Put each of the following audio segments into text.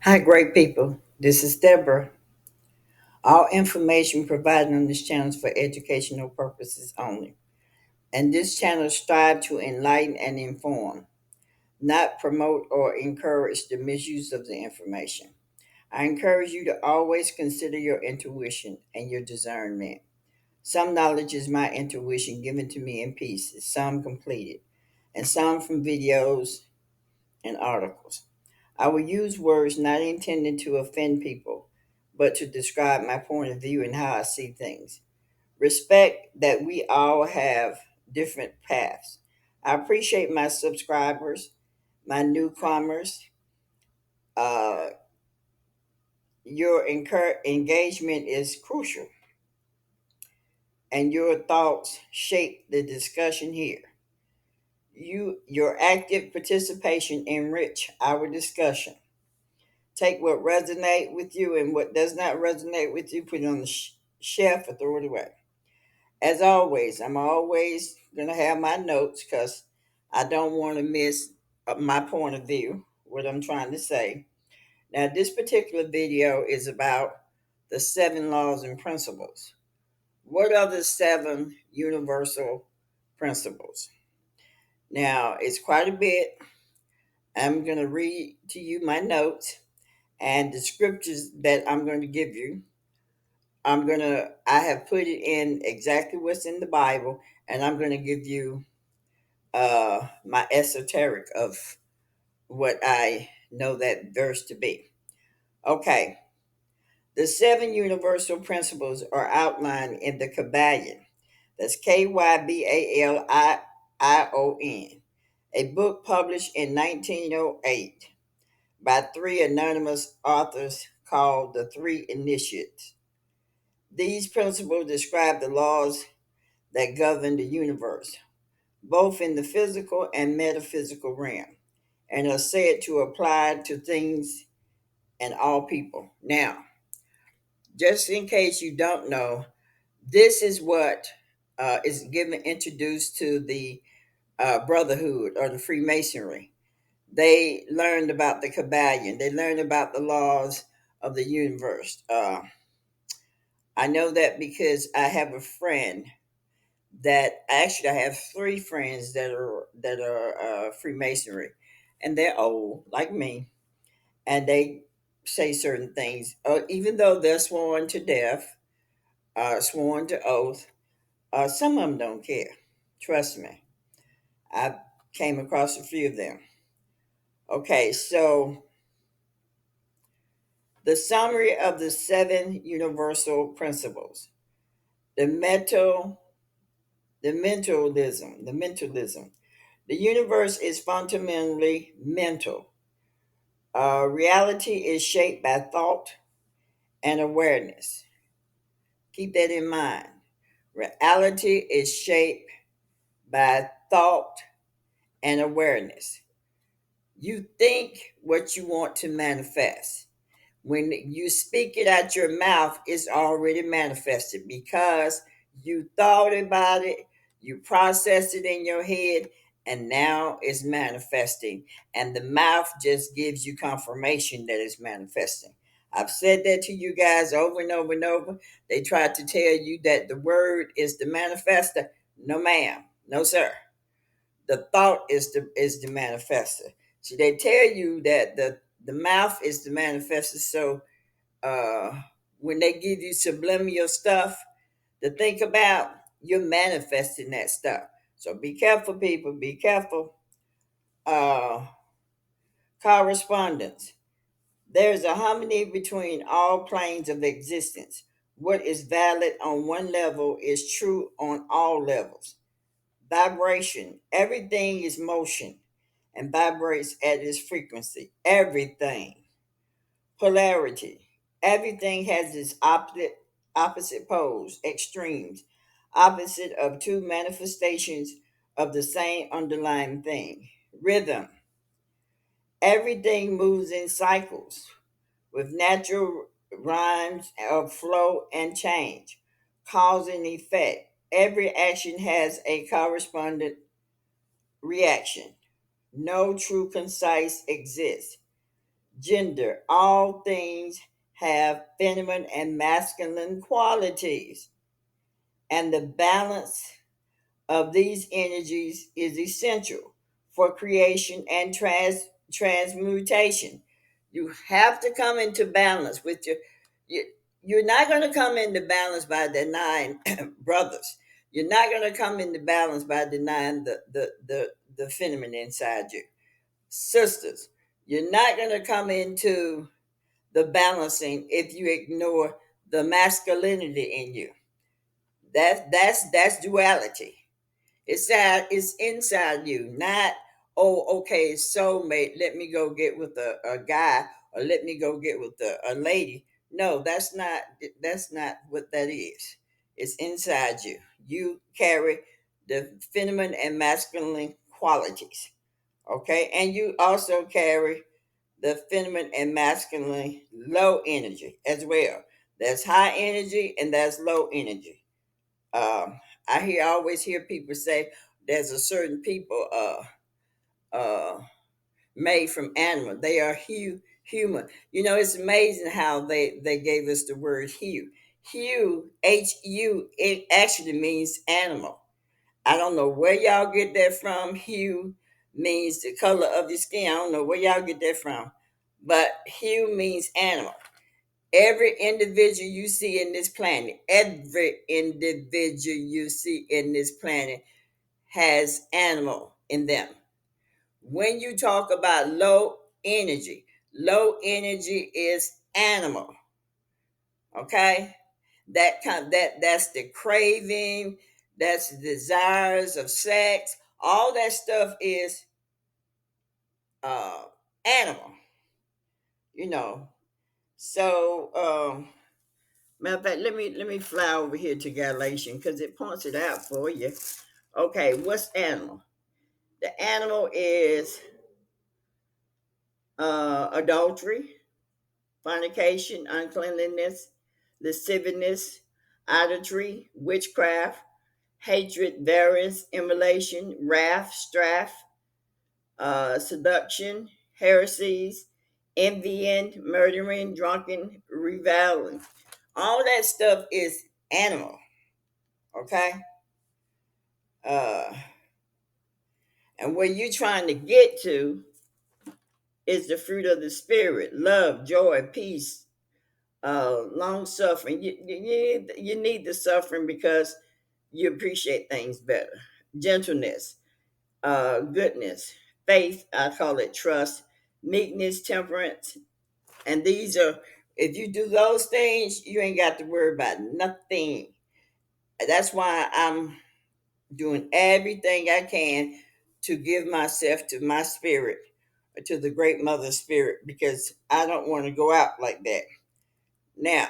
Hi, great people. This is Deborah. All information provided on this channel is for educational purposes only. And this channel strives to enlighten and inform, not promote or encourage the misuse of the information. I encourage you to always consider your intuition and your discernment. Some knowledge is my intuition given to me in pieces, some completed, and some from videos and articles. I will use words not intended to offend people, but to describe my point of view and how I see things. Respect that we all have different paths. I appreciate my subscribers, my newcomers. Uh, your engagement is crucial, and your thoughts shape the discussion here. Your active participation enrich our discussion. Take what resonate with you and what does not resonate with you, put it on the shelf or throw it away. As always, I'm always going to have my notes because I don't want to miss my point of view, what I'm trying to say. Now, this particular video is about the seven laws and principles. What are the seven universal principles? Now, it's quite a bit. I'm going to read to you my notes and the scriptures that I'm going to give you. I have put it in exactly what's in the Bible, and I'm going to give you my esoteric of what I know that verse to be. Okay, the seven universal principles are outlined in the Kybalion. That's Kybalion, a book published in 1908 by three anonymous authors called the Three Initiates. These principles describe the laws that govern the universe, both in the physical and metaphysical realm, and are said to apply to things and all people. Now, just in case you don't know, this is what is given introduced to the Brotherhood or the Freemasonry. They learned about the Kybalion. They learned about the laws of the universe. I know that because I have a friend that actually I have three friends that are Freemasonry, and they're old like me, and they say certain things, even though they're sworn to death, sworn to oath. Some of them don't care. Trust me, I came across a few of them. Okay, so the summary of the seven universal principles: the mental, the mentalism. The universe is fundamentally mental. Reality is shaped by thought and awareness. Keep that in mind. Reality is shaped by thought and awareness. You think what you want to manifest. When you speak it out your mouth, it's already manifested because you thought about it, you processed it in your head, and now it's manifesting. And the mouth just gives you confirmation that it's manifesting. I've said that to you guys over and over and over. They tried to tell you that the word is the manifester. No, ma'am. No, sir. The thought is the manifester. So they tell you that the mouth is the manifester. So uh, when they give you subliminal stuff to think about, you're manifesting that stuff. So be careful, people. Be careful. Uh, Correspondence. There's a harmony between all planes of existence. What is valid on one level is true on all levels. Vibration. Everything is motion and vibrates at its frequency. Everything. Polarity. Everything has its opposite poles, extremes, opposite of two manifestations of the same underlying thing. Rhythm. Everything moves in cycles with natural rhymes of flow and change, cause and effect. Every action has a correspondent reaction. No true concise exists. gender. All things have feminine and masculine qualities, and the balance of these energies is essential for creation and transmutation. You have to come into balance with you you're not going to come into balance by denying brothers. You're not going to come into balance by denying the feminine inside you. Sisters, you're not going to come into the balancing if you ignore the masculinity in you. That's duality. It's inside you, not, oh, okay, soulmate. Let me go get with a guy, or let me go get with a lady. No, that's not what that is. It's inside you. You carry the feminine and masculine qualities. Okay, and you also carry the feminine and masculine low energy as well. There's high energy and there's low energy. I always hear people say there's a certain people uh, made from animal. They are human. It's amazing how they gave us the word hue. Hue, Hu, it actually means animal. I don't know where y'all get that from. Hue means the color of your skin. I don't know where y'all get that from. But hue means animal. Every individual you see in this planet, every individual you see in this planet has animal in them. When you talk about low energy is animal. Okay? That's the craving, that's the desires of sex. All that stuff is uh animal, you know. So matter of fact, let me fly over here to Galatian because it points it out for you. Okay, what's animal? The animal is adultery, fornication, uncleanliness, lasciviousness, idolatry, witchcraft, hatred, variance, immolation, wrath, strife, seduction, heresies, envying, murdering, drunken, reviling. All that stuff is animal. Okay. Uh, and where you're trying to get to is the fruit of the spirit: love, joy, peace, long suffering. You need the suffering because you appreciate things better. Gentleness, goodness, faith, I call it trust, meekness, temperance. And these are, if you do those things, you ain't got to worry about nothing. That's why I'm doing everything I can to give myself to my spirit, to the great mother spirit, because I don't want to go out like that. Now,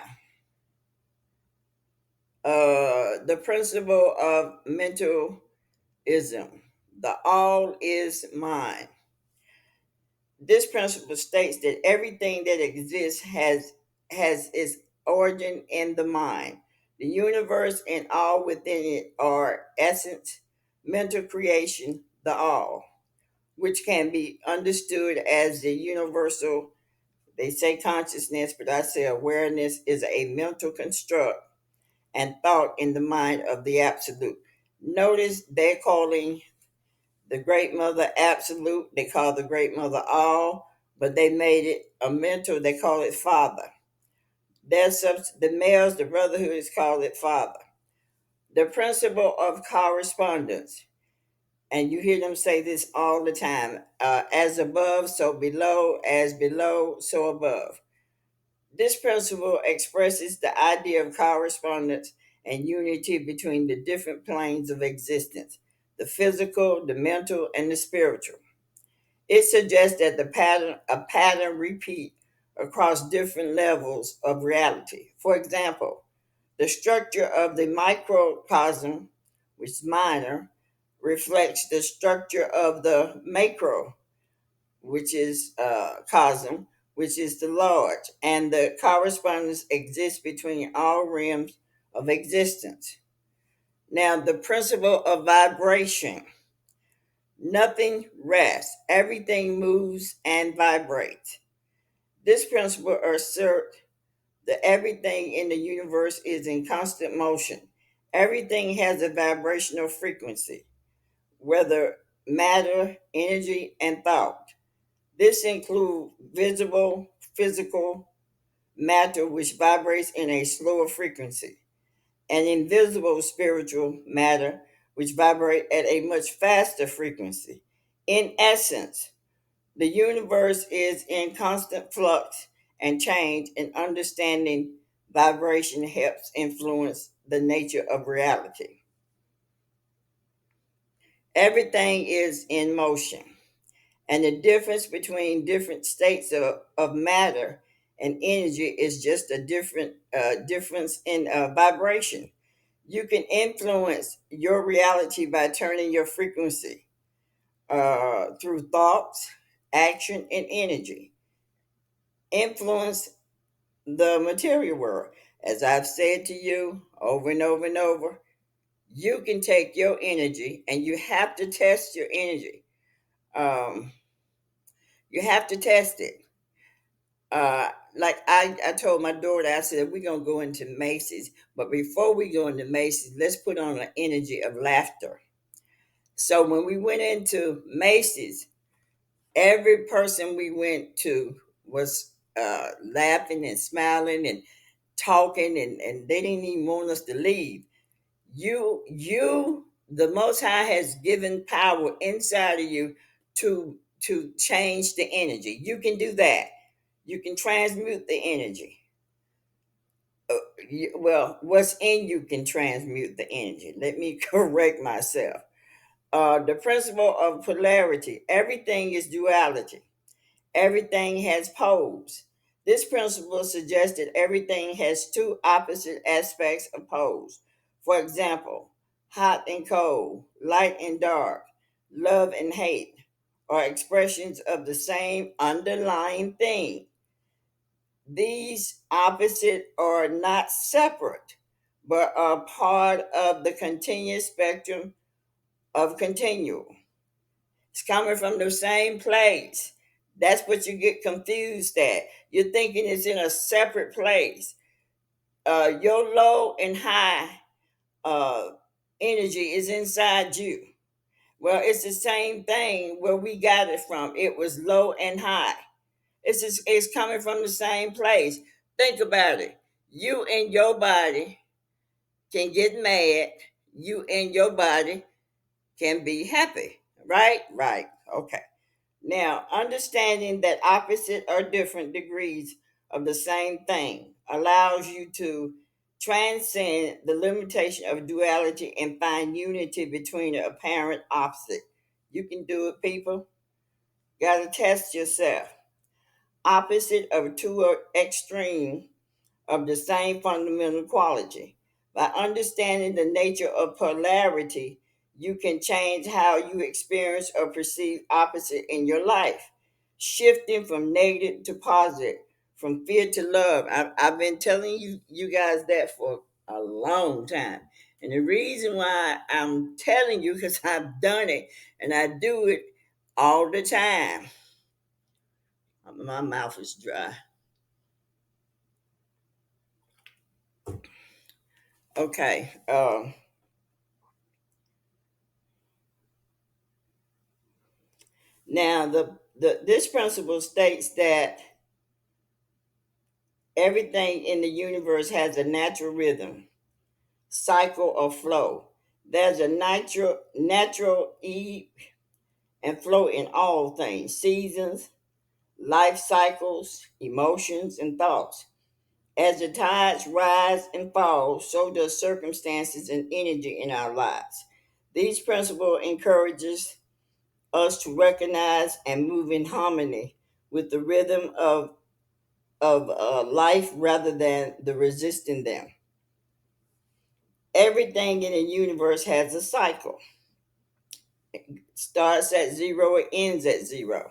the principle of mentalism, the all is mind. This principle states that everything that exists has its origin in the mind. The universe and all within it are essence, mental creation, the all, which can be understood as the universal. They say consciousness, but I say awareness is a mental construct and thought in the mind of the absolute. Notice they're calling the great mother absolute, they call the great mother all, but they made it a mental, they call it father. The males, the brotherhood is called it father. The principle of correspondence, and you hear them say this all the time, as above, so below, as below, so above. This principle expresses the idea of correspondence and unity between the different planes of existence: the physical, the mental, and the spiritual. It suggests that a pattern repeat across different levels of reality. For example, the structure of the microcosm, which is minor, reflects the structure of the macro, which is cosm, which is the large, and the correspondence exists between all realms of existence. Now, the principle of vibration: nothing rests, everything moves and vibrates. This principle asserts that everything in the universe is in constant motion. Everything has a vibrational frequency, whether matter, energy, and thought. This includes visible, physical matter, which vibrates in a slower frequency, and invisible spiritual matter, which vibrate at a much faster frequency. In essence, the universe is in constant flux and change, and understanding vibration helps influence the nature of reality. Everything is in motion, and the difference between different states of matter and energy is just a difference in vibration. You can influence your reality by turning your frequency through thoughts, action, and energy. Influence the material world. As I've said to you over and over and over, you can take your energy and you have to test your energy. Um, you have to test it. Like I told my daughter, I said, we're going to go into Macy's, but before we go into Macy's, let's put on an energy of laughter. So when we went into Macy's, every person we went to was laughing and smiling and talking, and they didn't even want us to leave. The Most High has given power inside of you to change the energy. You can do that. You can transmute the energy. Well, what's in you can transmute the energy. Let me correct myself. The principle of polarity. Everything is duality. Everything has poles. This principle suggests that everything has two opposite aspects of poles. For example, hot and cold, light and dark, love and hate are expressions of the same underlying thing. These opposites are not separate, but are part of the continuous spectrum of continuum. It's coming from the same place. That's what you get confused at. You're thinking it's in a separate place. Your low and high uh, energy is inside you. Well, it's the same thing where we got it from. It was low and high. It's coming from the same place. Think about it. You and your body can get mad. You and your body can be happy. Right? Right. Okay. Now, understanding that opposite or different degrees of the same thing allows you to transcend the limitation of duality and find unity between the apparent opposite. You can do it, people. Got to test yourself. Opposite of two extreme of the same fundamental quality. By understanding the nature of polarity, you can change how you experience or perceive opposite in your life, shifting from negative to positive, from fear to love. I've been telling you guys that for a long time. And the reason why I'm telling you, because I've done it and I do it all the time. My mouth is dry. Okay. Now, this principle states that everything in the universe has a natural rhythm, cycle, or flow. There's a natural ebb and flow in all things, seasons, life cycles, emotions, and thoughts. As the tides rise and fall, so does circumstances and energy in our lives. These principles encourages us to recognize and move in harmony with the rhythm of life rather than the resisting them. Everything in the universe has a cycle. It starts at zero, it ends at zero.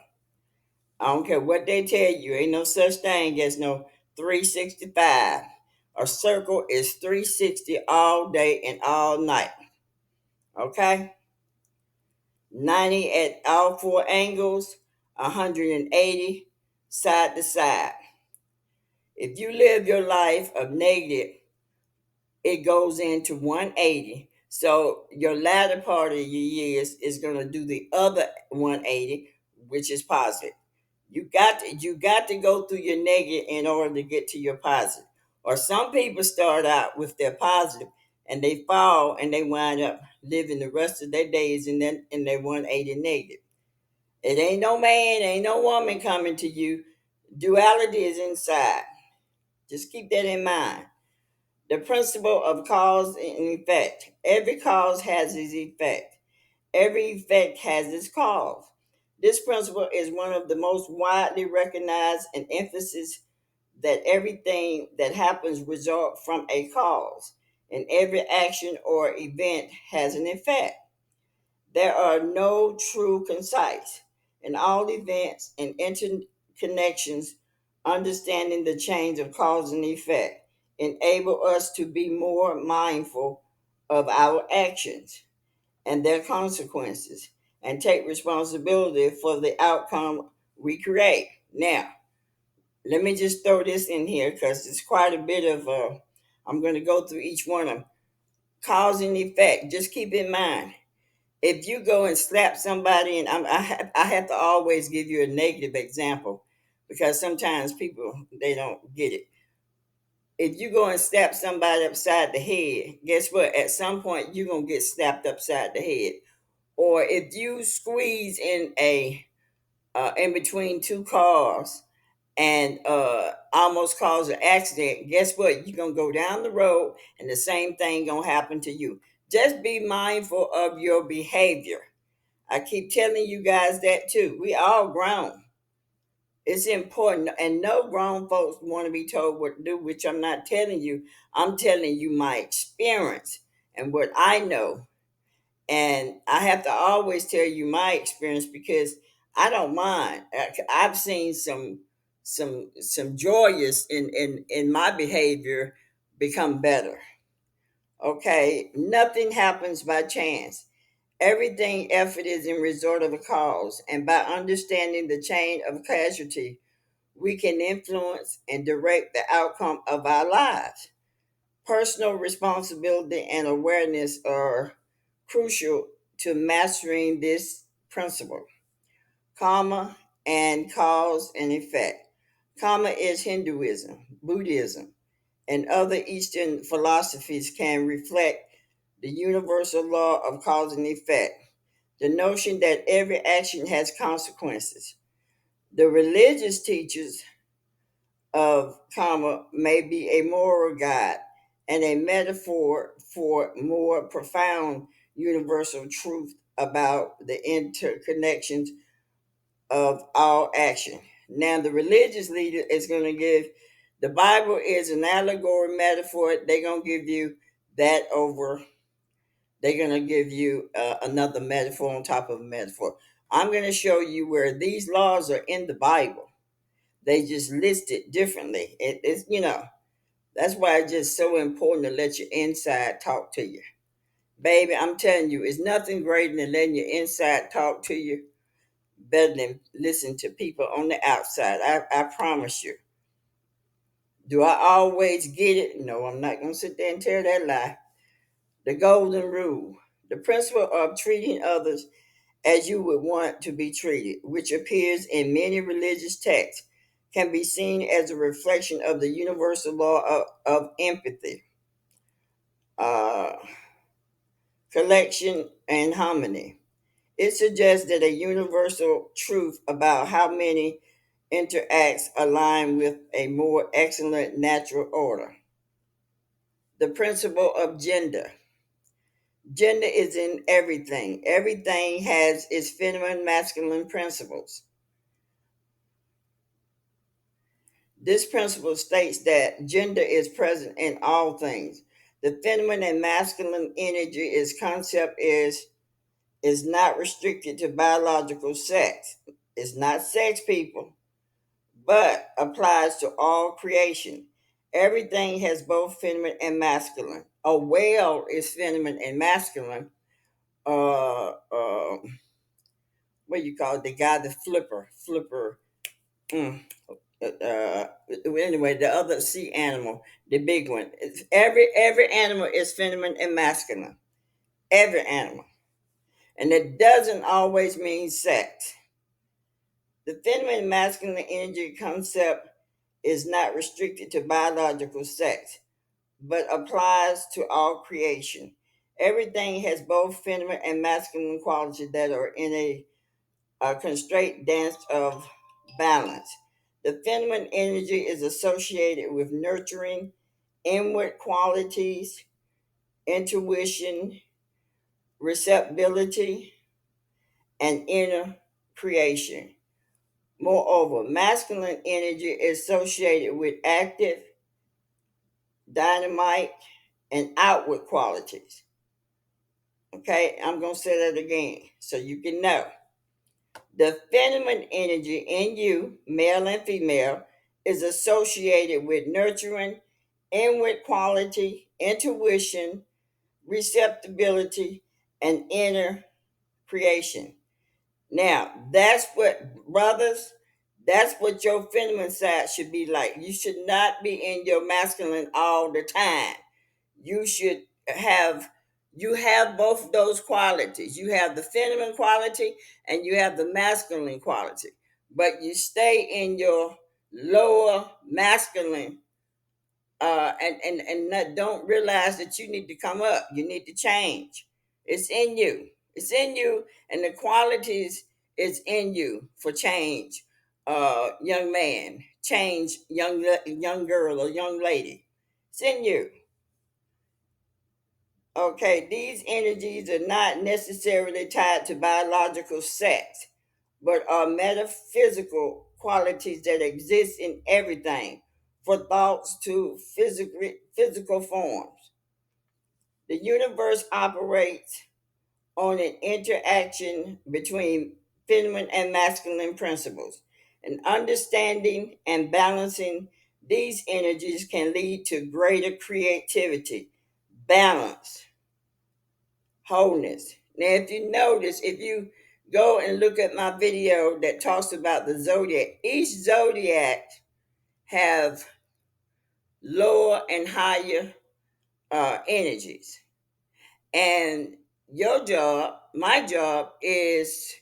I don't care what they tell you, ain't no such thing as no 365. A circle is 360 all day and all night. Okay? 90 at all four angles, 180 side to side. If you live your life of negative, it goes into 180. So your latter part of your years is going to do the other 180, which is positive. You got to go through your negative in order to get to your positive. Or some people start out with their positive and they fall and they wind up living the rest of their days in their 180 negative. It ain't no man, ain't no woman coming to you. Duality is inside. Just keep that in mind. The principle of cause and effect. Every cause has its effect. Every effect has its cause. This principle is one of the most widely recognized and emphasis that everything that happens results from a cause, and every action or event has an effect. There are no true concise. In all events and interconnections, understanding the chains of cause and effect enable us to be more mindful of our actions and their consequences and take responsibility for the outcome we create. Now, let me just throw this in here because it's quite a bit of, I'm going to go through each one of them. Cause and effect, just keep in mind if you go and slap somebody, and I have to always give you a negative example because sometimes people they don't get it. If you go and slap somebody upside the head, guess what? At some point, you're gonna get slapped upside the head. Or if you squeeze in between two cars and almost cause an accident, guess what? You're gonna go down the road, and the same thing gonna happen to you. Just be mindful of your behavior. I keep telling you guys that too. We all grown. It's important, and no grown folks want to be told what to do, which I'm not telling you. I'm telling you my experience and what I know, and I have to always tell you my experience because I don't mind. I've seen some joyous in my behavior become better. Okay, nothing happens by chance. Everything effort is in resort of a cause, and by understanding the chain of casualty, we can influence and direct the outcome of our lives. Personal responsibility and awareness are crucial to mastering this principle. Karma and cause and effect. Karma is Hinduism, Buddhism, and other Eastern philosophies can reflect the universal law of cause and effect, the notion that every action has consequences. The religious teachers of karma may be a moral guide and a metaphor for more profound universal truth about the interconnections of all action. Now, the religious leader is going to give the Bible is an allegory metaphor. They're going to give you that over they're going to give you another metaphor on top of a metaphor. I'm going to show you where these laws are in the Bible. They just list it differently. It's that's why it's just so important to let your inside talk to you. Baby, I'm telling you, it's nothing greater than letting your inside talk to you better than listen to people on the outside. I promise you. Do I always get it? No, I'm not going to sit there and tell that lie. The golden rule. The principle of treating others as you would want to be treated, which appears in many religious texts, can be seen as a reflection of the universal law of empathy, uh, collection, and harmony. It suggests that a universal truth about how many interacts align with a more excellent natural order. The principle of gender. Gender is in everything. Everything has its feminine masculine principles. This principle states that gender is present in all things. The feminine and masculine energy is not restricted to biological sex. It's not sex, people, but applies to all creation. Everything has both feminine and masculine. A whale is feminine and masculine. What do you call it? The guy, the flipper. Mm, anyway, the other sea animal, the big one. Every animal is feminine and masculine. Every animal, and it doesn't always mean sex. The feminine and masculine energy concept is not restricted to biological sex, but applies to all creation. Everything has both feminine and masculine qualities that are in a constraint dance of balance. The feminine energy is associated with nurturing, inward qualities, intuition, receptibility, and inner creation. Moreover, masculine energy is associated with active, dynamite, and outward qualities. Okay, I'm going to say that again so you can know. The feminine energy in you, male and female, is associated with nurturing, inward quality, intuition, receptibility, and inner creation. Now, that's what, brothers, that's what your feminine side should be like. You should not be in your masculine all the time. You should have you have both of those qualities. You have the feminine quality and you have the masculine quality. But you stay in your lower masculine don't realize that you need to come up. You need to change. It's in you. It's in you, and the qualities is in you for change. Young man, change, young girl or young lady. It's in you. Okay, these energies are not necessarily tied to biological sex, but are metaphysical qualities that exist in everything, for thoughts to physical forms. The universe operates on an interaction between feminine and masculine principles. And understanding and balancing these energies can lead to greater creativity, balance, wholeness. Now, if you notice, if you go and look at my video that talks about the zodiac, each zodiac have lower and higher energies. And your job, my job, is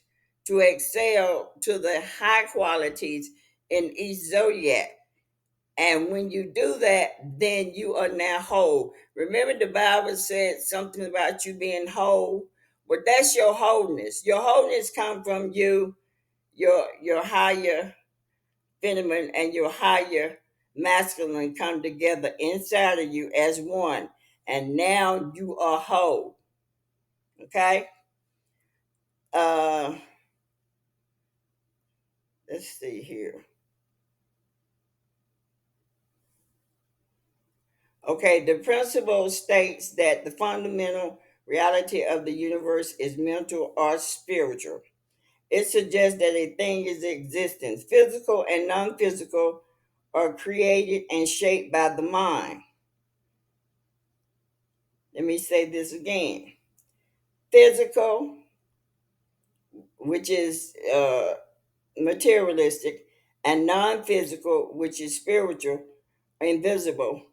to excel to the high qualities in each zodiac. And when you do that, then you are now whole. Remember, the Bible said something about you being whole. But that's your wholeness. Your wholeness comes from you, your higher feminine and your higher masculine come together inside of you as one. And now you are whole. Okay? Uh, let's see here. Okay, the principle states that the fundamental reality of the universe is mental or spiritual. It suggests that a thing is existence. Physical and non physical are created and shaped by the mind. Let me say this again. Physical, which is materialistic, and non physical, which is spiritual, invisible,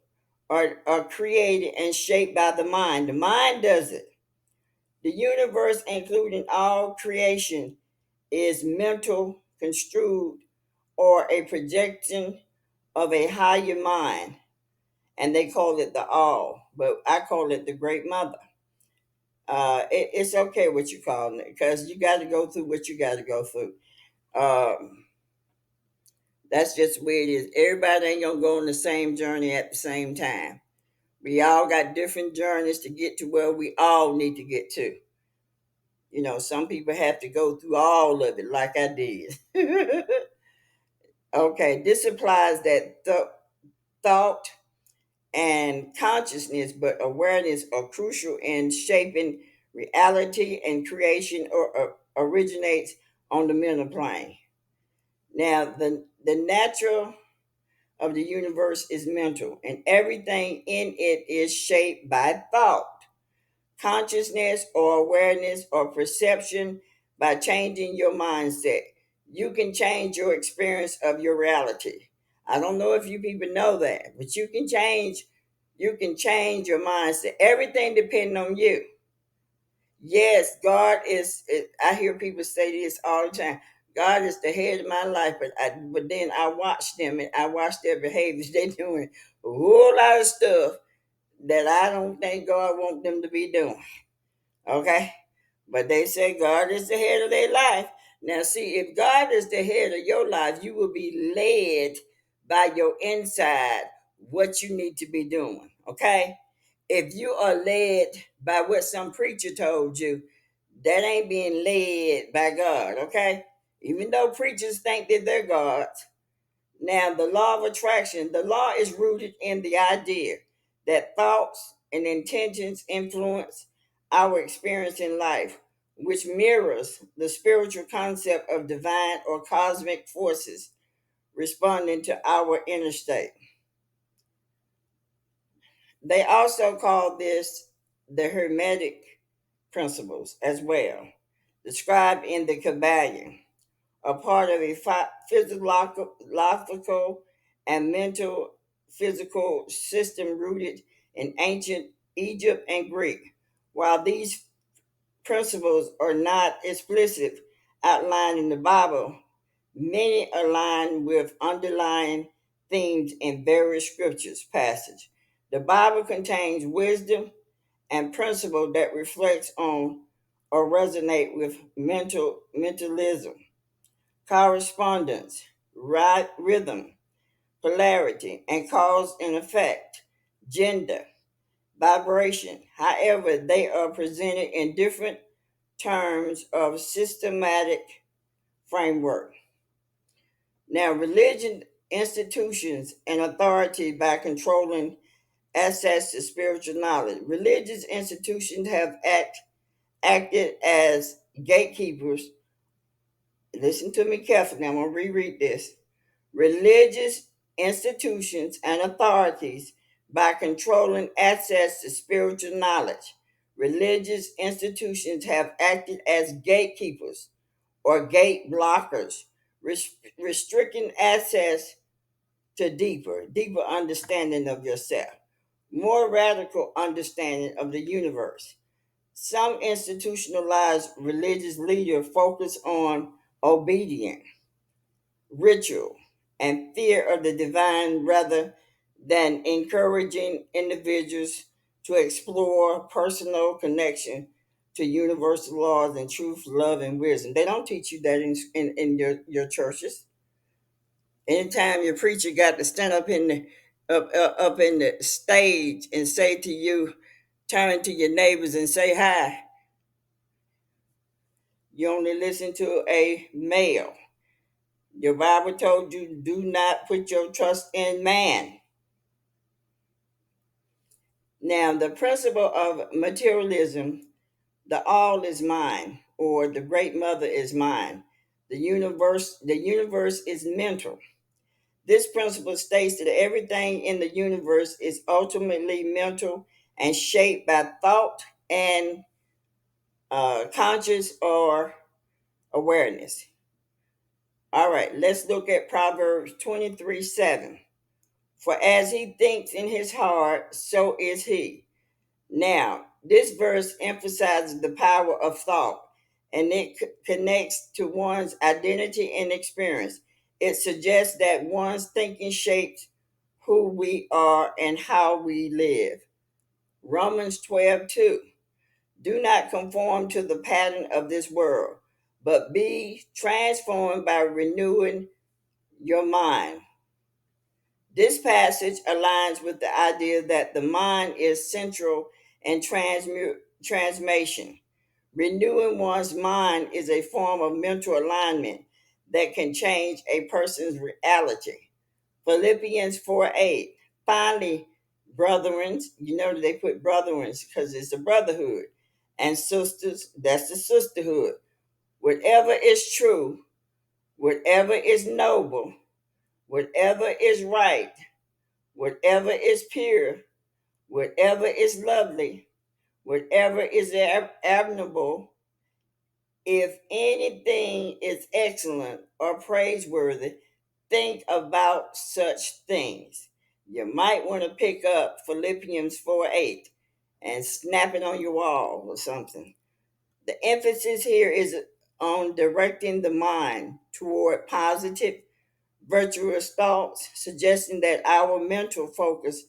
are created and shaped by the mind. The mind does it. The universe, including all creation, is mental, construed, or a projection of a higher mind. And they call it the all, but I call it the great mother. It's okay what you call it because you got to go through what you got to go through. Um, that's just the way it is. Everybody ain't gonna go on the same journey at the same time. We all got different journeys to get to where we all need to get to. You know, some people have to go through all of it, like I did. Okay, this implies that thought and consciousness, but awareness are crucial in shaping reality and creation or originates on the mental plane. Now, the natural of the universe is mental, and everything in it is shaped by thought, consciousness, or awareness, or perception by changing your mindset. You can change your experience of your reality. I don't know if you people know that, but you can change your mindset. Everything depends on you. Yes, God I hear people say this all the time. God is the head of my life, but then I watch them and I watch their behaviors. They're doing a whole lot of stuff that I don't think God wants them to be doing. Okay? But they say God is the head of their life. Now, see, if God is the head of your life, you will be led by your inside what you need to be doing. Okay? If you are led by what some preacher told you, that ain't being led by God. Okay? Even though preachers think that they're God, now, the law of attraction, the law is rooted in the idea that thoughts and intentions influence our experience in life, which mirrors the spiritual concept of divine or cosmic forces responding to our inner state. They also call this the Hermetic Principles as well, described in the Kybalion, a part of a physiological and mental physical system rooted in ancient Egypt and Greek. While these principles are not explicit outlined in the Bible, many align with underlying themes in various scriptures passage. The Bible contains wisdom and principle that reflects on or resonate with mentalism, correspondence, rhythm, polarity, and cause and effect, gender, vibration. However, they are presented in different terms of systematic framework. Now, religion, institutions, and authority by controlling access to spiritual knowledge. Religious institutions have acted as gatekeepers. Listen to me carefully. I'm going to reread this. Religious institutions and authorities by controlling access to spiritual knowledge. Religious institutions have acted as gatekeepers or gate blockers, restricting access to deeper understanding of yourself, more radical understanding of the universe. Some institutionalized religious leaders focus on obedience, ritual, and fear of the divine rather than encouraging individuals to explore personal connection to universal laws and truth, love, and wisdom. They don't teach you that in your churches. Anytime your preacher got to stand up in the stage and say to you, turn to your neighbors and say hi, you only listen to a male. Your Bible told you do not put your trust in man. Now, the principle of materialism, the all is mine, or the great mother is mine. The universe is mental. This principle states that everything in the universe is ultimately mental and shaped by thought and conscious or awareness. All right, let's look at Proverbs 23:7. For as he thinks in his heart, so is he. Now, this verse emphasizes the power of thought and it connects to one's identity and experience. It suggests that one's thinking shapes who we are and how we live. Romans 12:2. Do not conform to the pattern of this world, but be transformed by renewing your mind. This passage aligns with the idea that the mind is central in transformation. Renewing one's mind is a form of mental alignment that can change a person's reality. Philippians 4:8. Finally, brethren, you know they put brethren because it's a brotherhood, and sisters, that's the sisterhood. Whatever is true, whatever is noble, whatever is right, whatever is pure, whatever is lovely, whatever is admirable, If anything is excellent or praiseworthy, think about such things. You might want to pick up Philippians 4:8 and snap it on your wall or something. The emphasis here is on directing the mind toward positive, virtuous thoughts, suggesting that our mental focus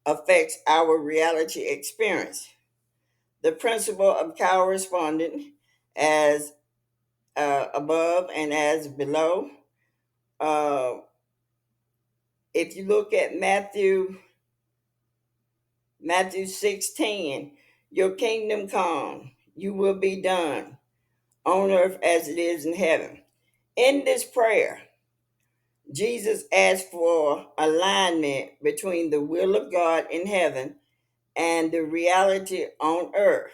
affects our reality experience. The principle of correspondence, as above and as below. Uh, if you look at Matthew 6:10, your kingdom come, you will be done on earth as it is in heaven. In this prayer, Jesus asked for alignment between the will of God in heaven and the reality on earth.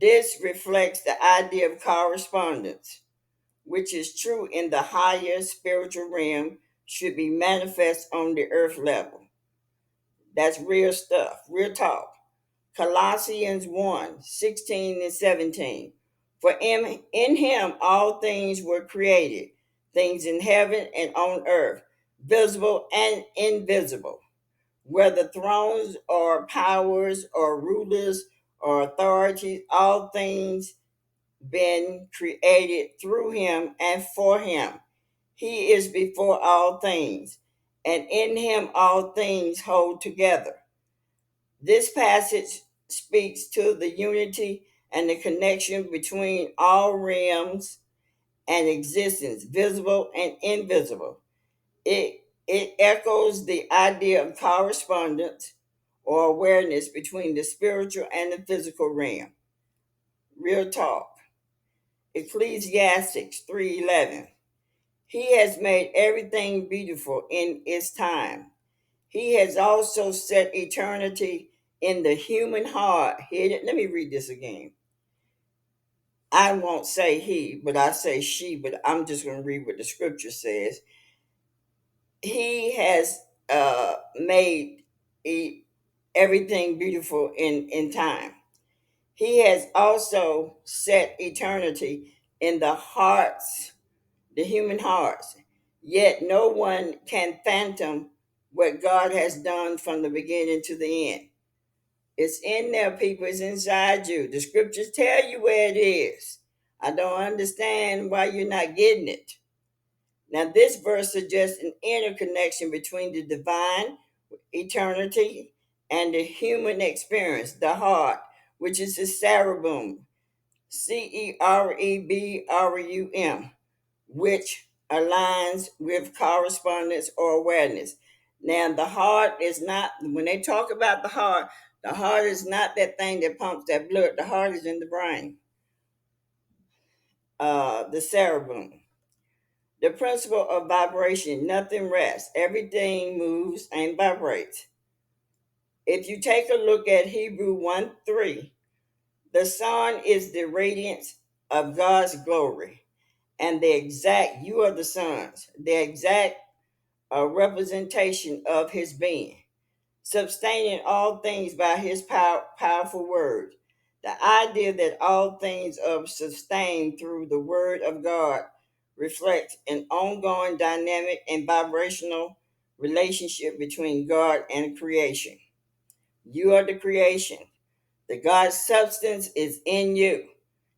This reflects the idea of correspondence, which is true in the higher spiritual realm, should be manifest on the earth level. That's real stuff, real talk. Colossians 1:16 and 17. For in him all things were created, things in heaven and on earth, visible and invisible, whether thrones or powers or rulers or authorities, all things been created through him and for him. He is before all things, and in him all things hold together. This passage speaks to the unity and the connection between all realms and existence, visible and invisible. It echoes the idea of correspondence or awareness between the spiritual and the physical realm. Real talk. Ecclesiastes 3:11. He has made everything beautiful in its time. He has also set eternity in the human heart. Let me read this again. I won't say he, but I say she, but I'm just going to read what the scripture says. He has made everything beautiful in time. He has also set eternity in the hearts, the human hearts. Yet no one can fathom what God has done from the beginning to the end. It's in there, people. It's inside you. The scriptures tell you where it is. I don't understand why you're not getting it. Now, this verse suggests an interconnection between the divine eternity and the human experience, the heart, which is the cerebrum, cerebrum, which aligns with correspondence or awareness. Now, the heart is not, when they talk about the heart is not that thing that pumps that blood. The heart is in the brain, the cerebrum. The principle of vibration, nothing rests, everything moves and vibrates. If you take a look at Hebrew 1:3, the sun is the radiance of God's glory, and you are the sons, the exact representation of his being, sustaining all things by his powerful word. The idea that all things are sustained through the word of God reflects an ongoing dynamic and vibrational relationship between God and creation. You are the creation. The God's substance is in you.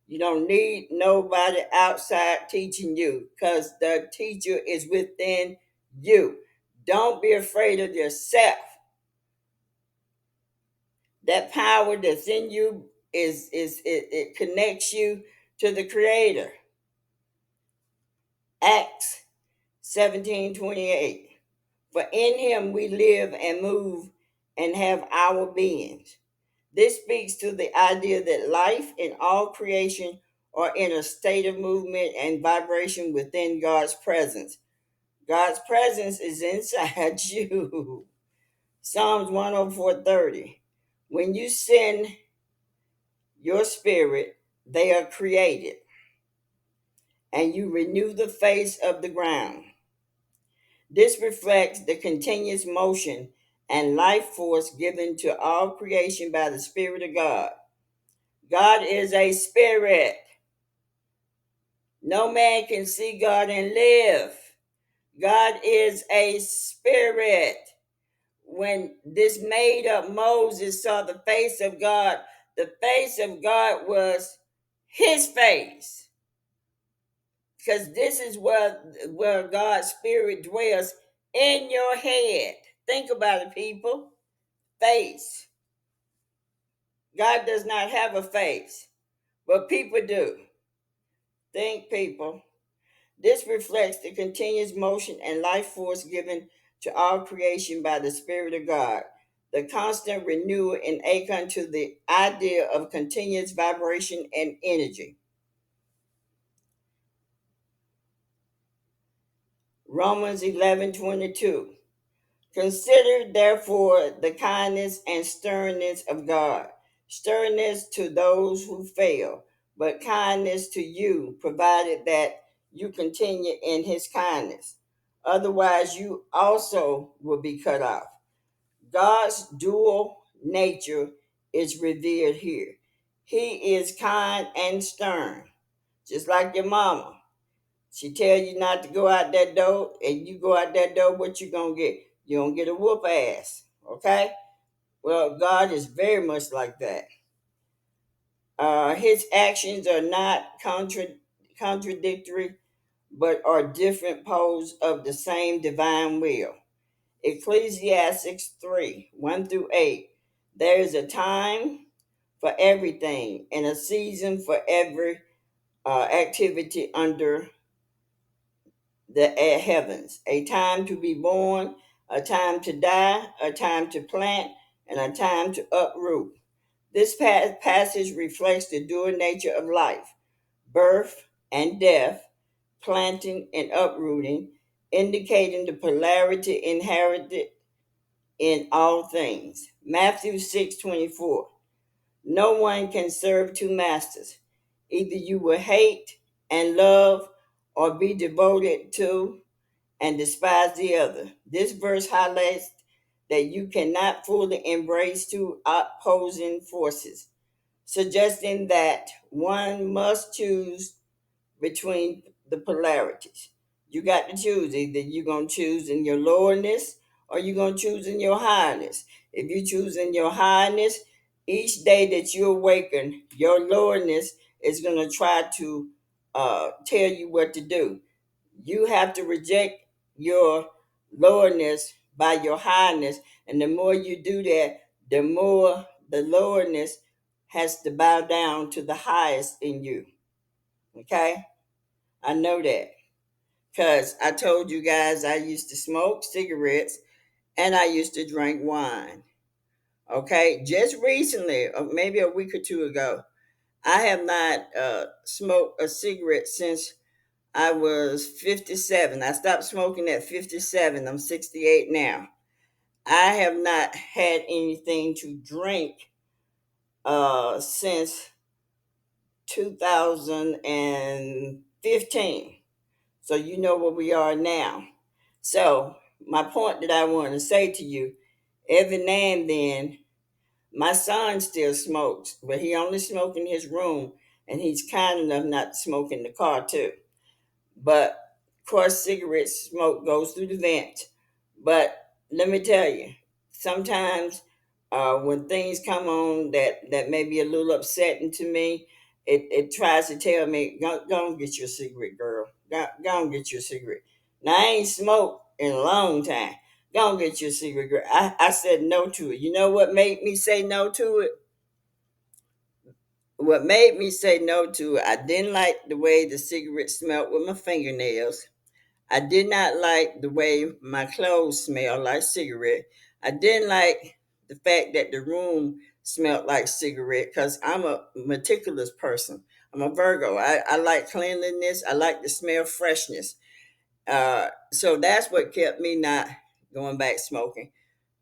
You don't need nobody outside teaching you because the teacher is within you. Don't be afraid of yourself. That power that's in you it connects you to the creator. Acts 17:28. For in him we live and move and have our beings. This speaks to the idea that life and all creation are in a state of movement and vibration within God's presence. God's presence is inside you. Psalms 104:30. When you send your spirit, they are created, and you renew the face of the ground. This reflects the continuous motion and life force given to all creation by the Spirit of God. God is a spirit. No man can see God and live. God is a spirit. When this made up Moses saw the face of God, the face of God was his face. Because this is where God's spirit dwells, in your head. Think about it, people. Face. God does not have a face, but people do. Think, people. This reflects the continuous motion and life force given to all creation by the Spirit of God, the constant renewal and akin to the idea of continuous vibration and energy. Romans 11:22. Consider therefore the kindness and sternness of God, sternness to those who fail, but kindness to you, provided that you continue in his kindness. Otherwise, you also will be cut off. God's dual nature is revealed here. He is kind and stern, just like your mama. She tell you not to go out that door, and you go out that door, what you gonna get? You gonna get a whoop ass, okay? Well, God is very much like that. His actions are not contradictory, but are different poles of the same divine will. Ecclesiastes 3 1 through 8. There is a time for everything and a season for every activity under the heavens, a time to be born, a time to die, a time to plant, and a time to uproot. This passage reflects the dual nature of life, birth and death, planting and uprooting, indicating the polarity inherited in all things. Matthew 6:24. No one can serve two masters. Either you will hate and love, or be devoted to and despise the other. This verse highlights that you cannot fully embrace two opposing forces, suggesting that one must choose between the polarities. You got to choose. Either you're going to choose in your lowness or you're going to choose in your highness. If you choose in your highness, each day that you awaken, your lowness is going to try to tell you what to do. You have to reject your lowness by your highness. And the more you do that, the more the lowness has to bow down to the highest in you. Okay? I know that because I told you guys I used to smoke cigarettes and I used to drink wine. Okay? Just recently, or maybe a week or two ago, I have not smoked a cigarette since I was 57. I stopped smoking at 57. I'm 68 now. I have not had anything to drink since 2015. So you know where we are now. So my point that I want to say to you, every now and then, my son still smokes, but he only smokes in his room, and he's kind enough not to smoke in the car too. But of course, cigarette smoke goes through the vent. But let me tell you, sometimes when things come on that may be a little upsetting to me, it tries to tell me, go and get your cigarette, girl. Go and get your cigarette. Now, I ain't smoked in a long time. Go and get your cigarette, girl. I said no to it. You know what made me say no to it? What made me say no to it, I didn't like the way the cigarette smelled with my fingernails. I did not like the way my clothes smelled like cigarette. I didn't like the fact that the room smelled like cigarette because I'm a meticulous person. I'm a Virgo. I like cleanliness. I like the smell freshness. So that's what kept me not going back smoking.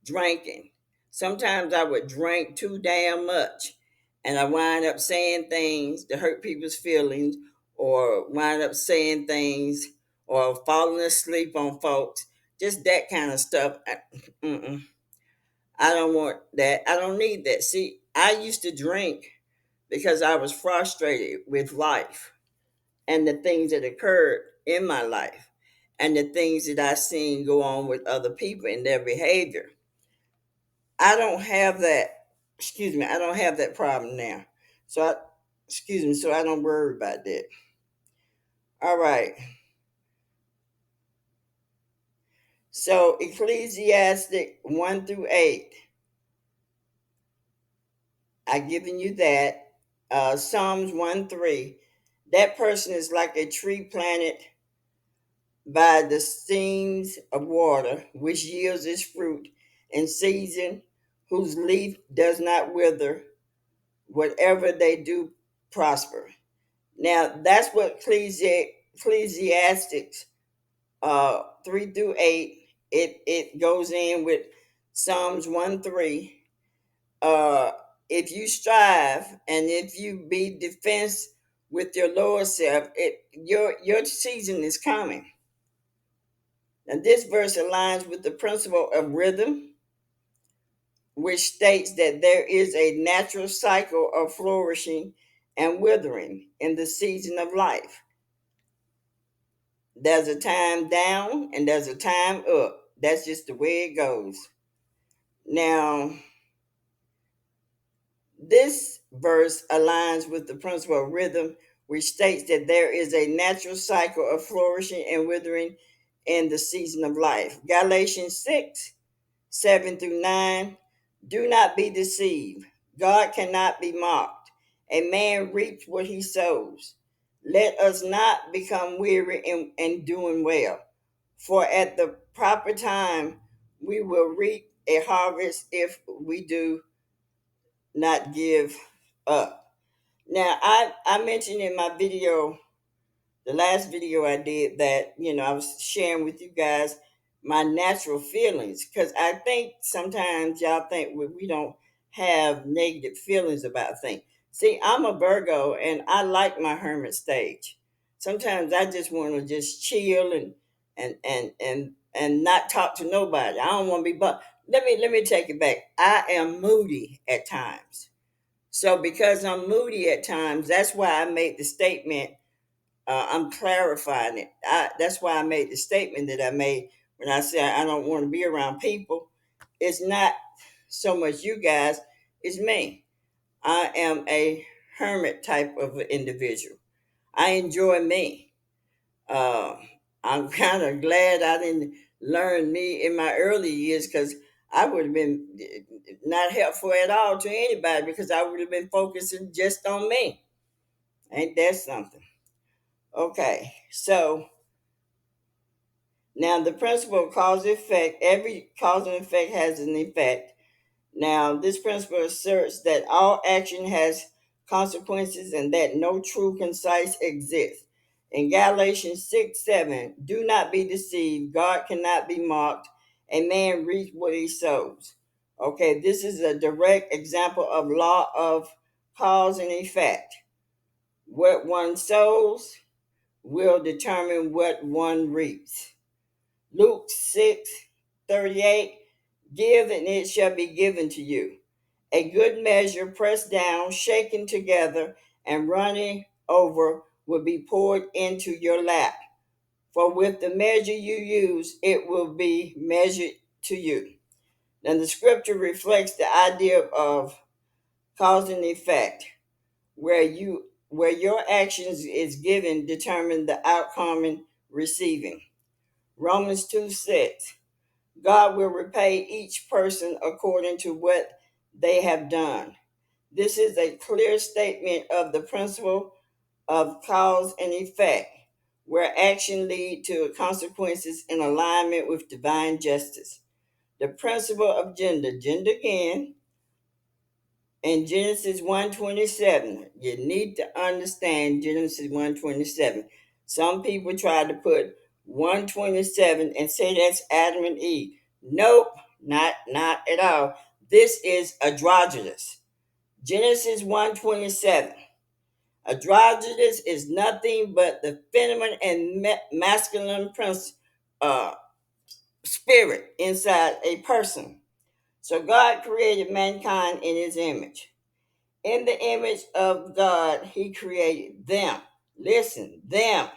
Drinking. Sometimes I would drink too damn much and I wind up saying things to hurt people's feelings or wind up saying things or falling asleep on folks. Just that kind of stuff. Mm-mm. I don't want that. I don't need that. See, I used to drink because I was frustrated with life and the things that occurred in my life and the things that I seen go on with other people and their behavior. I don't have that, excuse me, I don't have that problem now. So I, excuse me, so I don't worry about that. All right. So Ecclesiastic 1 through 8, I given you that. Psalms 1 3, that person is like a tree planted by the streams of water, which yields its fruit in season, whose leaf does not wither, whatever they do prosper. Now, that's what Ecclesiastics 3 through 8, it goes in with Psalms 1 3. Uh, if you strive and if you be defense with your lower self, your season is coming. And this verse aligns with the principle of rhythm, which states that there is a natural cycle of flourishing and withering in the season of life. There's a time down and there's a time up. That's just the way it goes. Now, this verse aligns with the principle of rhythm, which states that there is a natural cycle of flourishing and withering in the season of life. Galatians 6 7 through 9. Do not be deceived. God cannot be mocked. A man reaps what he sows. Let us not become weary in doing well, for at the proper time we will reap a harvest if we do not give up. Now, I mentioned in my video, the last video I did, that I was sharing with you guys my natural feelings, because I think sometimes y'all think we don't have negative feelings about things. See, I'm a Virgo and I like my hermit stage. Sometimes I just want to just chill and not talk to nobody. I don't want to be but let me take it back. I am moody at times. So because I'm moody at times, that's why I made the statement. I'm clarifying it. That's why I made the statement that I made when I said I don't want to be around people. It's not so much you guys, it's me. I am a hermit type of individual. I enjoy me. Uh, I'm kind of glad I didn't learn me in my early years, because I would have been not helpful at all to anybody, because I would have been focusing just on me. Ain't that something? Okay, so now the principle of cause and effect, every cause and effect has an effect. Now, this principle asserts that all action has consequences and that no true concise exists. In Galatians 6 7, do not be deceived. God cannot be mocked. A man reaps what he sows. Okay, this is a direct example of law of cause and effect. What one sows will determine what one reaps. Luke 6:38, give and it shall be given to you. A good measure pressed down, shaken together, and running over will be poured into your lap. For with the measure you use, it will be measured to you. Now the scripture reflects the idea of cause and effect, where your actions is given determine the outcome in receiving. Romans 2:6. God will repay each person according to what they have done. This is a clear statement of the principle of cause and effect, where action leads to consequences in alignment with divine justice. The principle of gender again, in Genesis 1:27. You need to understand Genesis 1:27. Some people try to put 127 and say that's Adam and Eve. Nope, not at all. This is androgynous. Genesis 1:27. Androgynous is nothing but the feminine and masculine uh, spirit inside a person. So God created mankind in his image. In the image of God, he created them. Listen, them,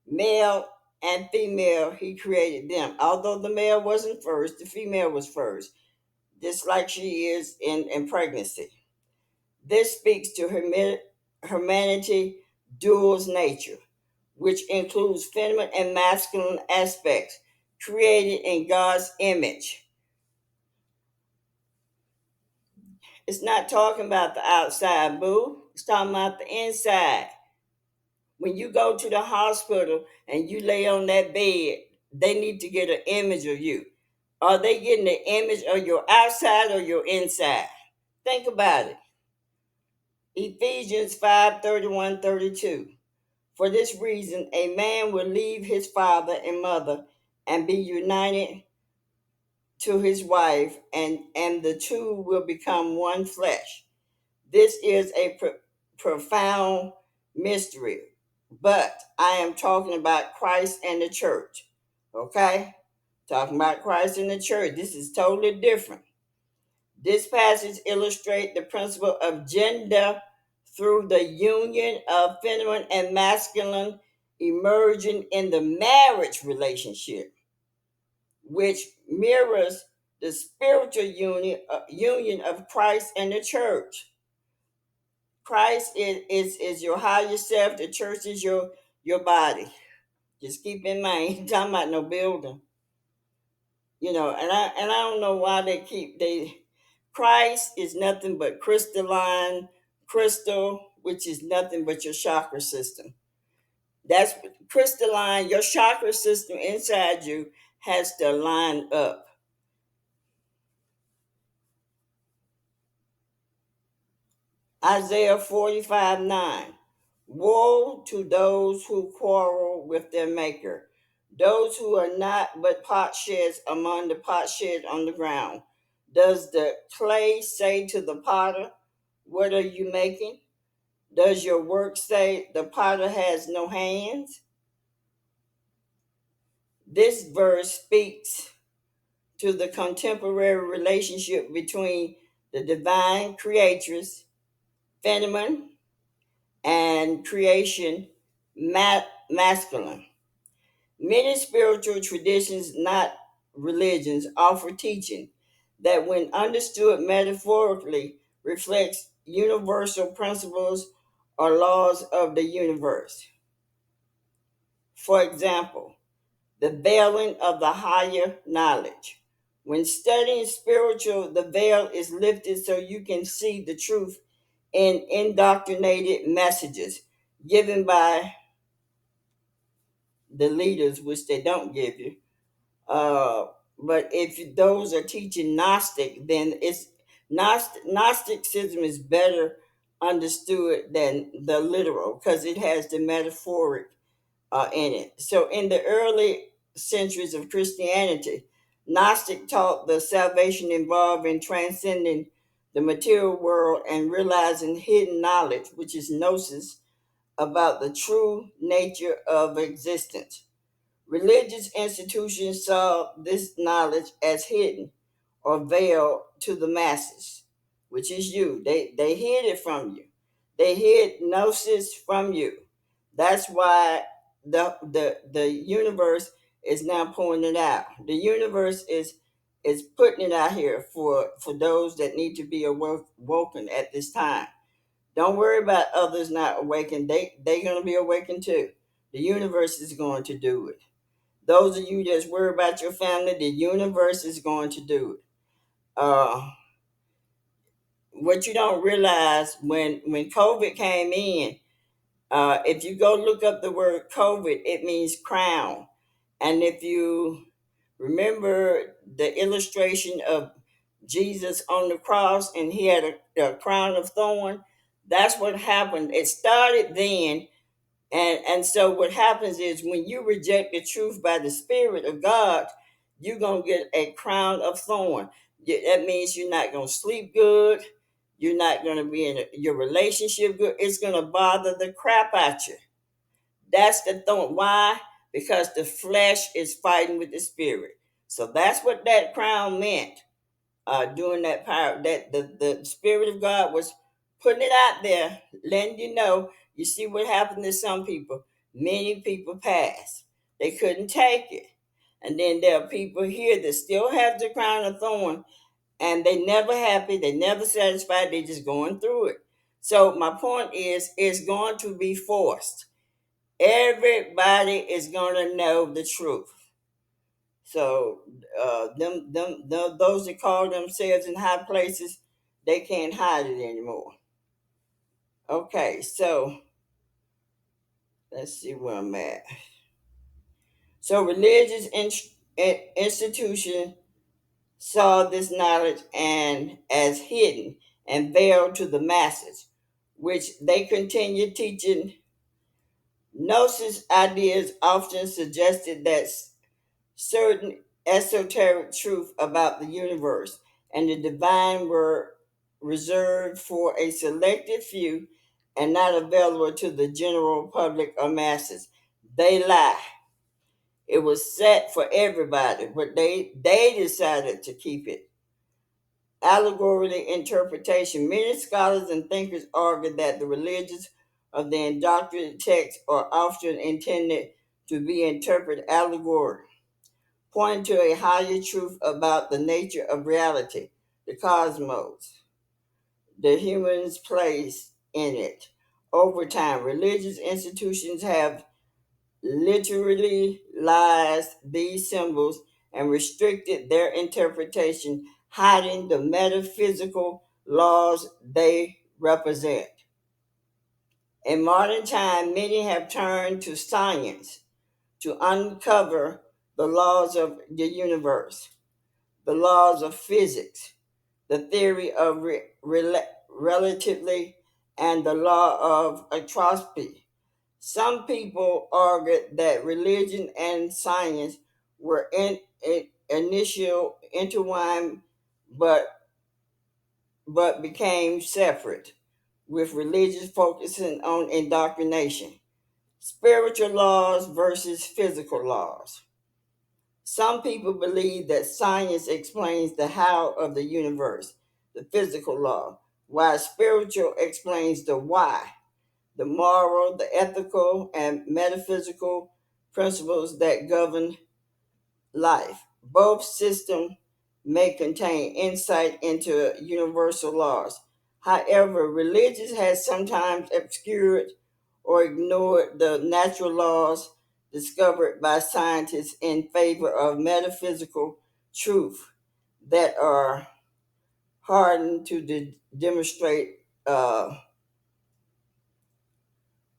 male and female, he created them. Although the male wasn't first, the female was first, just like she is in pregnancy. This speaks to humanity dual's nature, which includes feminine and masculine aspects created in God's image. It's not talking about the outside, boo. It's talking about the inside. When you go to the hospital and you lay on that bed, they need to get an image of you. Are they getting the image of your outside or your inside? Think about it. Ephesians 5:31-32. For this reason, a man will leave his father and mother and be united to his wife, and the two will become one flesh. This is a profound mystery, but I am talking about Christ and the church. Okay? Talking about Christ and the church. This is totally different. This passage illustrates the principle of gender through the union of feminine and masculine emerging in the marriage relationship, which mirrors the spiritual union of Christ and the church. Christ is your higher self. The church is your body. Just keep in mind, he's talking about no building. And I don't know why they Christ is nothing but crystal, which is nothing but your chakra system. That's crystalline. Your chakra system inside you has to line up. Isaiah 45:9. Woe to those who quarrel with their maker, those who are not but potsherds among the potsherds on the ground. Does the clay say to the potter, what are you making? Does your work say the potter has no hands? This verse speaks to the contemporary relationship between the divine creatress, feminine, and creation, masculine. Many spiritual traditions, not religions, offer teaching that, when understood metaphorically, reflects universal principles or laws of the universe. For example, the veiling of the higher knowledge. When studying spiritual, the veil is lifted so you can see the truth in indoctrinated messages given by the leaders, which they don't give you. But if those are teaching Gnostic, then Gnosticism is better understood than the literal because it has the metaphoric in it. So in the early centuries of Christianity, Gnostic taught the salvation involved in transcending the material world and realizing hidden knowledge, which is gnosis, about the true nature of existence. Religious institutions saw this knowledge as hidden or veiled to the masses, which is you. They hid it from you. They hid gnosis from you. That's why the universe is now pouring it out. The universe is putting it out here for those that need to be awoken at this time. Don't worry about others not awakened. They're gonna be awakened too. The universe is going to do it. Those of you that's worried about your family, the universe is going to do it. What you don't realize, when COVID came in, if you go look up the word COVID, it means crown. And if you remember the illustration of Jesus on the cross and he had a crown of thorn, that's what happened. It started then. And so what happens is, when you reject the truth by the Spirit of God, you're going to get a crown of thorn. That means you're not going to sleep good. You're not going to be in your relationship good. It's going to bother the crap out you. That's the thorn. Why? Because the flesh is fighting with the spirit. So that's what that crown meant during that power. That the Spirit of God was putting it out there, letting you know. You see what happened to some people. Many people passed. They couldn't take it. And then there are people here that still have the crown of thorn, and they never happy, they never satisfied, they just going through it. So my point is, it's going to be forced. Everybody is going to know the truth. So those that call themselves in high places, they can't hide it anymore. Okay, so let's see where I'm at. So religious institution saw this knowledge and as hidden and veiled to the masses, which they continued teaching. Gnosis ideas often suggested that certain esoteric truth about the universe and the divine were reserved for a selected few and not available to the general public or masses. They lie. It was set for everybody, but they decided to keep it. Allegorical interpretation. Many scholars and thinkers argue that the religions of the indoctrinated text are often intended to be interpreted allegorically, pointing to a higher truth about the nature of reality, the cosmos, the human's place in it. Over time, religious institutions have literally lies these symbols and restricted their interpretation, hiding the metaphysical laws they represent. In modern time, many have turned to science to uncover the laws of the universe, the laws of physics, the theory of relativity, and the law of entropy. Some people argued that religion and science were initial intertwined, but became separate, with religious focusing on indoctrination. Spiritual laws versus physical laws. Some people believe that science explains the how of the universe, the physical law, while spiritual explains the why, the moral, the ethical, and metaphysical principles that govern life. Both systems may contain insight into universal laws. However, religion has sometimes obscured or ignored the natural laws discovered by scientists in favor of metaphysical truth that are hardened to demonstrate. All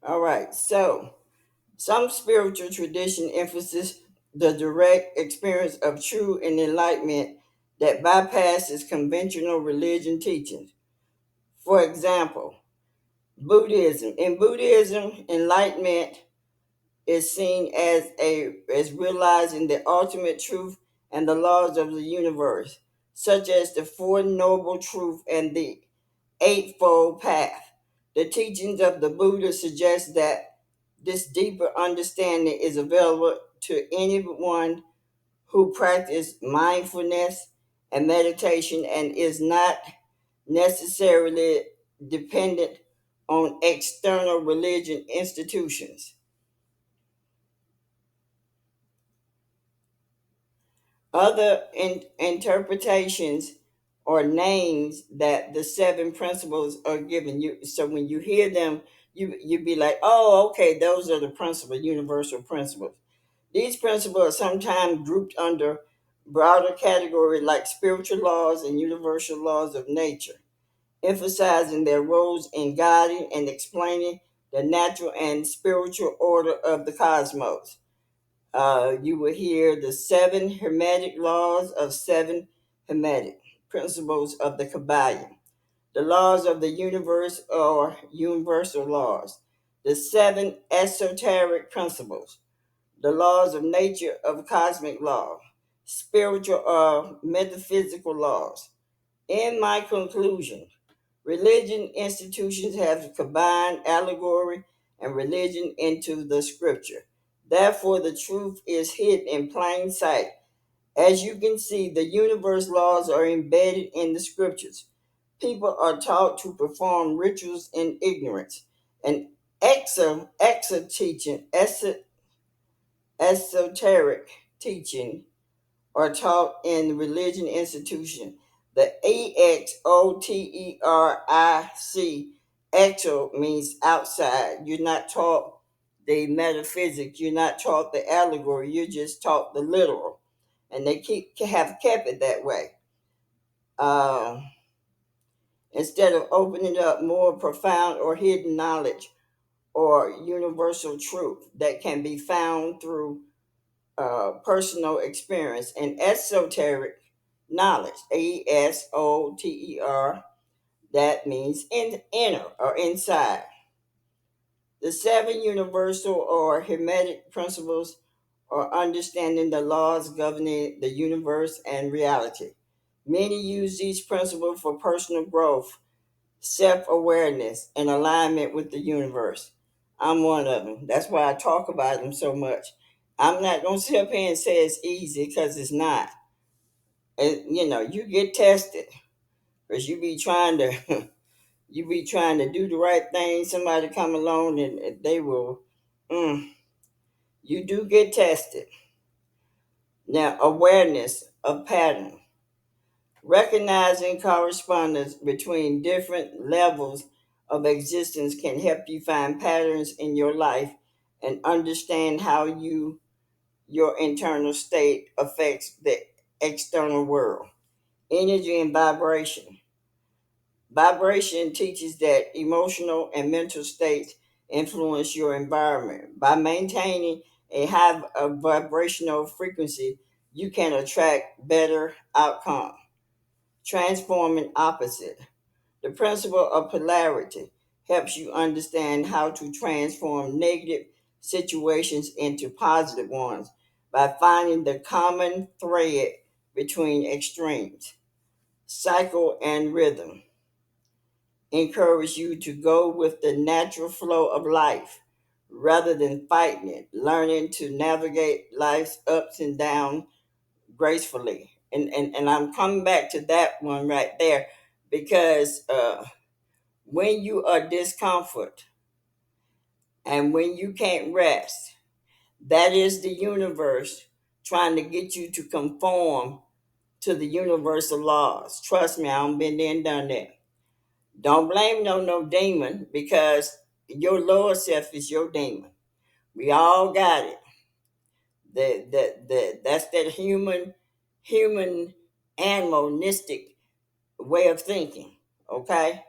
right, so some spiritual tradition emphasizes the direct experience of true enlightenment that bypasses conventional religion teachings. For example, Buddhism. In Buddhism, enlightenment is seen as realizing the ultimate truth and the laws of the universe, such as the Four Noble Truths and the Eightfold Path. The teachings of the Buddha suggest that this deeper understanding is available to anyone who practices mindfulness and meditation and is not necessarily dependent on external religion institutions. Other interpretations or names that the seven principles are given you. So when you hear them, you be like, oh, okay, those are the principles, universal principles. These principles are sometimes grouped under broader categories like spiritual laws and universal laws of nature, emphasizing their roles in guiding and explaining the natural and spiritual order of the cosmos. You will hear the seven hermetic laws of seven hermetic principles of the Kybalion. The laws of the universe are universal laws. The seven esoteric principles, the laws of nature of cosmic law, spiritual or metaphysical laws. In my conclusion, religion institutions have combined allegory and religion into the scripture. Therefore, the truth is hidden in plain sight. As you can see, the universe laws are embedded in the scriptures. People are taught to perform rituals in ignorance. And esoteric teaching are taught in religion institution. The EXOTERIC, exo means outside. You're not taught the metaphysics. You're not taught the allegory. You're just taught the literal, and they have kept it that way. Uh, Instead of opening up more profound or hidden knowledge or universal truth that can be found through personal experience and esoteric knowledge, ASOTER, that means inner or inside. The seven universal or Hermetic principles are understanding the laws governing the universe and reality. Many use these principles for personal growth, self awareness, and alignment with the universe. I'm one of them. That's why I talk about them so much. I'm not going to sit up here and say it's easy because it's not. And, you get tested because you be trying to you be trying to do the right thing. Somebody come along and they will. Mm, you do get tested. Now, awareness of pattern. Recognizing correspondence between different levels of existence can help you find patterns in your life and understand how your internal state affects the external world. Energy and vibration. Vibration teaches that emotional and mental states influence your environment. By maintaining a vibrational frequency, you can attract better outcomes. Transforming opposite. The principle of polarity helps you understand how to transform negative situations into positive ones by finding the common thread between extremes. Cycle and rhythm encourage you to go with the natural flow of life rather than fighting it, learning to navigate life's ups and downs gracefully. And I'm coming back to that one right there because when you are discomfort and when you can't rest, that is the universe trying to get you to conform to the universal laws. Trust me, I've been there and done that. Don't blame no demon because your lower self is your demon. We all got it. That's that human animalistic way of thinking. Okay?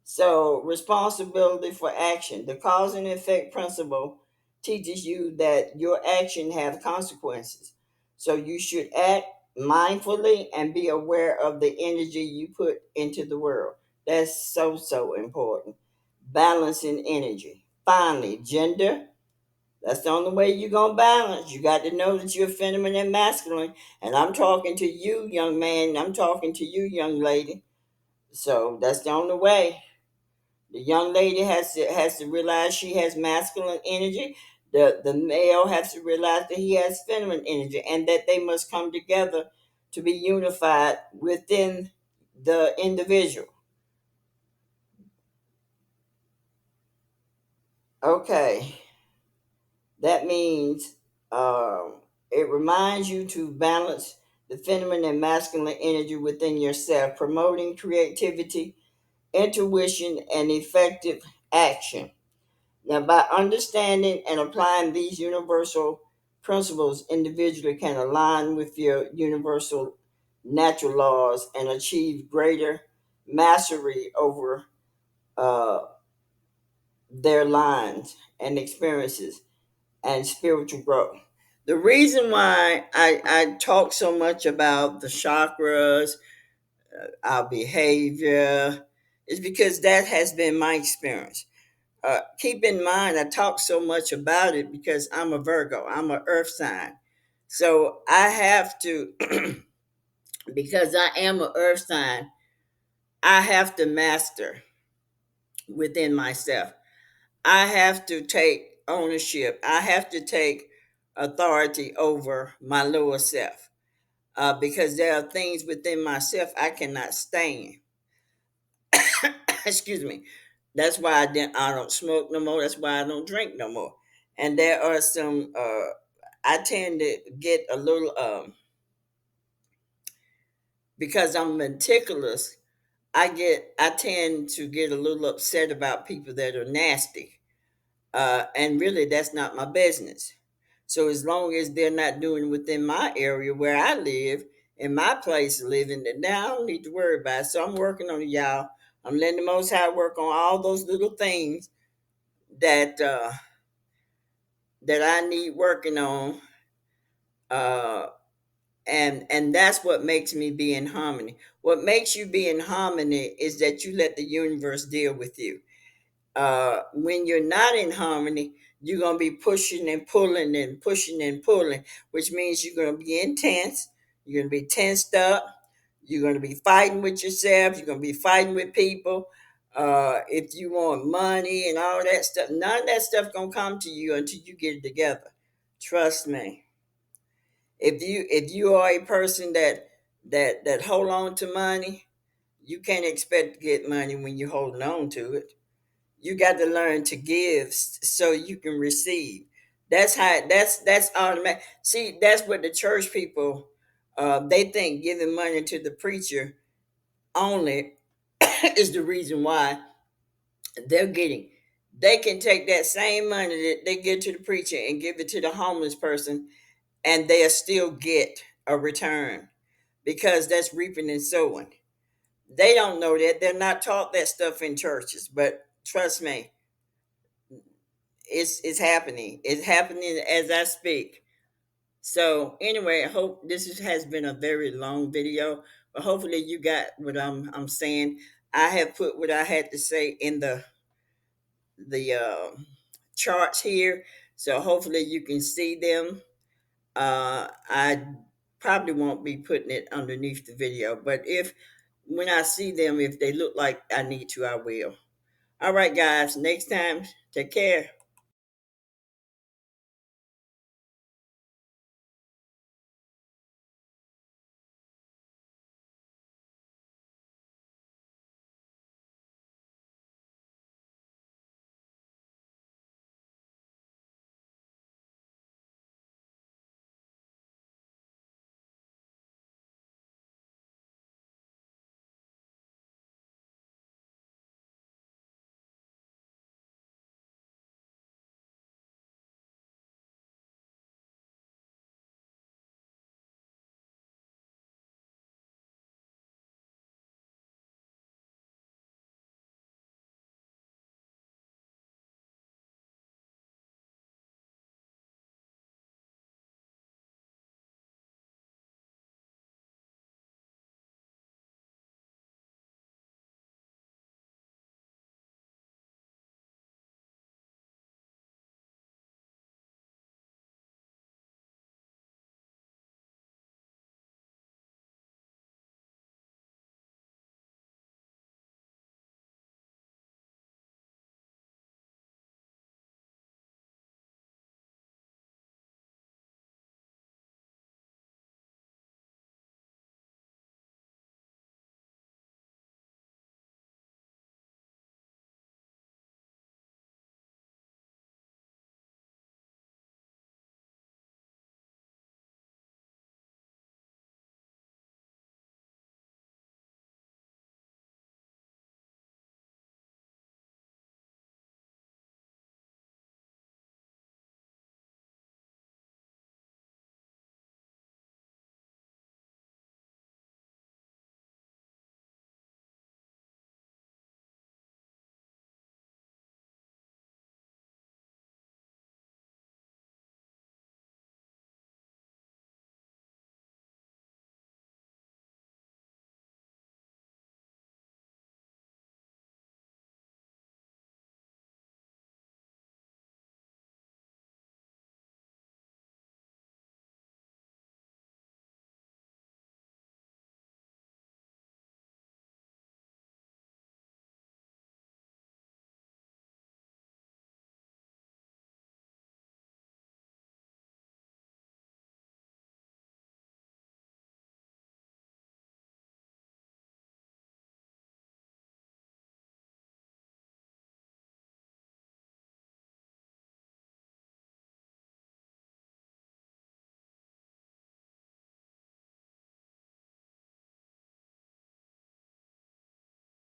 So, responsibility for action. The cause and effect principle teaches you that your action have consequences. So you should act mindfully and be aware of the energy you put into the world. That's so important. Balancing energy. Finally, gender. That's the only way you're going to balance. You got to know that you're feminine and masculine. And I'm talking to you, young man. I'm talking to you, young lady. So that's the only way. The young lady has to realize she has masculine energy. The male has to realize that he has feminine energy and that they must come together to be unified within the individual. Okay, that means it reminds you to balance the feminine and masculine energy within yourself, promoting creativity, intuition, and effective action. Now, by understanding and applying these universal principles, individually can align with your universal natural laws and achieve greater mastery over uh, their lines and experiences and spiritual growth. The reason why I talk so much about the chakras, our behavior, is because that has been my experience. Keep in mind, I talk so much about it because I'm a Virgo. I'm an earth sign. So I have to, because I am an earth sign, I have to master within myself. I have to take ownership. I have to take authority over my lower self because there are things within myself I cannot stand. Excuse me. That's why I don't smoke no more. That's why I don't drink no more. And there are some. I tend to get a little because I'm meticulous. I tend to get a little upset about people that are nasty, and really that's not my business. So as long as they're not doing within my area where I live, in my place of living, then I don't need to worry about it. So I'm working on it, y'all. I'm letting the Most High work on all those little things that that I need working on, uh, and that's what makes me be in harmony. What makes you be in harmony is that you let the universe deal with you. When you're not in harmony, you're going to be pushing and pulling and pushing and pulling, which means you're going to be intense. You're going to be tensed up. You're going to be fighting with yourself. You're going to be fighting with people. If you want money and all that stuff, none of that stuff going to come to you until you get it together. Trust me. If you are a person that hold on to money, you can't expect to get money when you're holding on to it. You got to learn to give so you can receive. That's automatic. See, that's what the church people, they think giving money to the preacher only is the reason why they're getting. They can take that same money that they give to the preacher and give it to the homeless person, and they'll still get a return because that's reaping and sowing. They don't know that. They're not taught that stuff in churches, but trust me, it's happening. It's happening as I speak. So anyway, I hope has been a very long video, but hopefully you got what I'm saying. I have put what I had to say in the charts here, so hopefully you can see them. I probably won't be putting it underneath the video, but if when I see them, if they look like I need to, I will. All right, guys. Next time, take care.